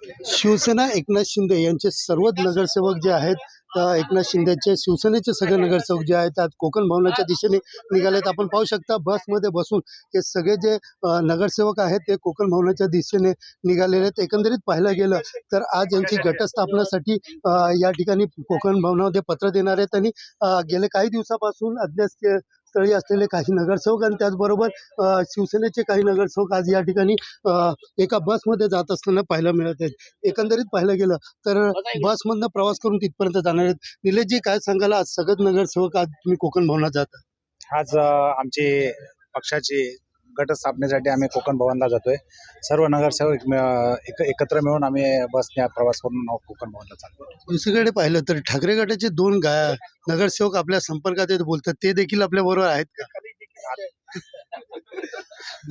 शिवसेना एकनाथ शिंदे यांचे सर्वच नगरसेवक जे आहेत, एकनाथ शिंदेचे शिवसेनेचे सगळे नगरसेवक जे आहेत आज कोकण भवनाच्या दिशेने निघालेत. आपण पाहू शकता बसमध्ये बसून हे सगळे जे नगरसेवक आहेत ते कोकण भवनाच्या दिशेने निघालेले आहेत. एकंदरीत पाहायला गेलं तर आज यांची घटस्थापनासाठी या ठिकाणी कोकण भवनामध्ये पत्र देणार आहेत आणि गेले काही दिवसापासून अज्ञात स्थळी असलेले काही नगरसेवक आणि त्याचबरोबर शिवसेनेचे काही नगरसेवक आज या ठिकाणी एका बसमध्ये जात असताना पाहायला मिळत आहेत. एकंदरीत पाहायला गेलं तर बसमधनं प्रवास करून तिथपर्यंत जाणार आहेत. निलेशजी, काय सांगाल, आज सगळेच नगरसेवक आज तुम्ही कोकण भवनात जाता? आज आमची पक्षाची गटस्थापनेसाठी आम्ही कोकण भवनला जातोय. सर्व नगरसेवक एकत्र मिळून आम्ही बसने प्रवास करून कोकण भवनला चाललो. दुसरीकडे पाहिलं तर ठाकरे गटाचे दोन नगरसेवक आपल्या संपर्कात येत बोलतात, ते देखील आपल्या बरोबर आहेत का?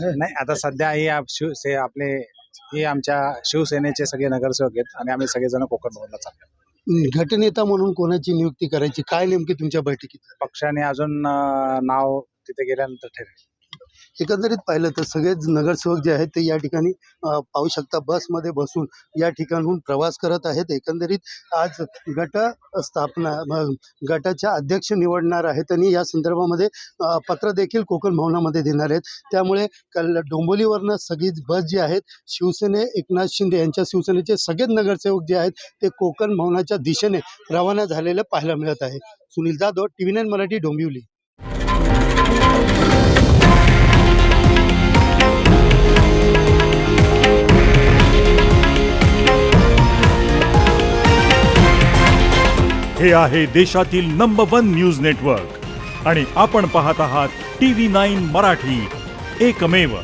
नाही, आता सध्या हे आमच्या शिवसेनेचे सगळे नगरसेवक आहेत आणि आम्ही सगळेजण कोकण भवनला चाललो. गटनेता म्हणून कोणाची नियुक्ती करायची, काय नेमकी तुमच्या बैठकीत? पक्षाने अजून नाव तिथे गेल्यानंतर ठरेल. एकंदरीत पाहिलं तर सगळेच नगरसेवक जे आहेत ते या ठिकाणी पाहू शकता बसमध्ये बसून या ठिकाणहून प्रवास करत आहेत. एकंदरीत आज गटाच्या अध्यक्ष निवडणार आहेत आणि या संदर्भामध्ये पत्र देखील कोकण भवनामध्ये देणार आहेत. त्यामुळे काल डोंबिवलीवरनं सगळी बस जी आहेत शिवसेने एकनाथ शिंदे यांच्या शिवसेनेचे सगळेच नगरसेवक जे आहेत ते कोकण भवनाच्या दिशेने रवाना झालेले पाहायला मिळत आहे. सुनील जाधव, TV9 मराठी, डोंबिवली. हे आहे देशातील नंबर 1 न्यूज नेटवर्क आणि आपण पाहत आहात TV9 मराठी, एकमेव.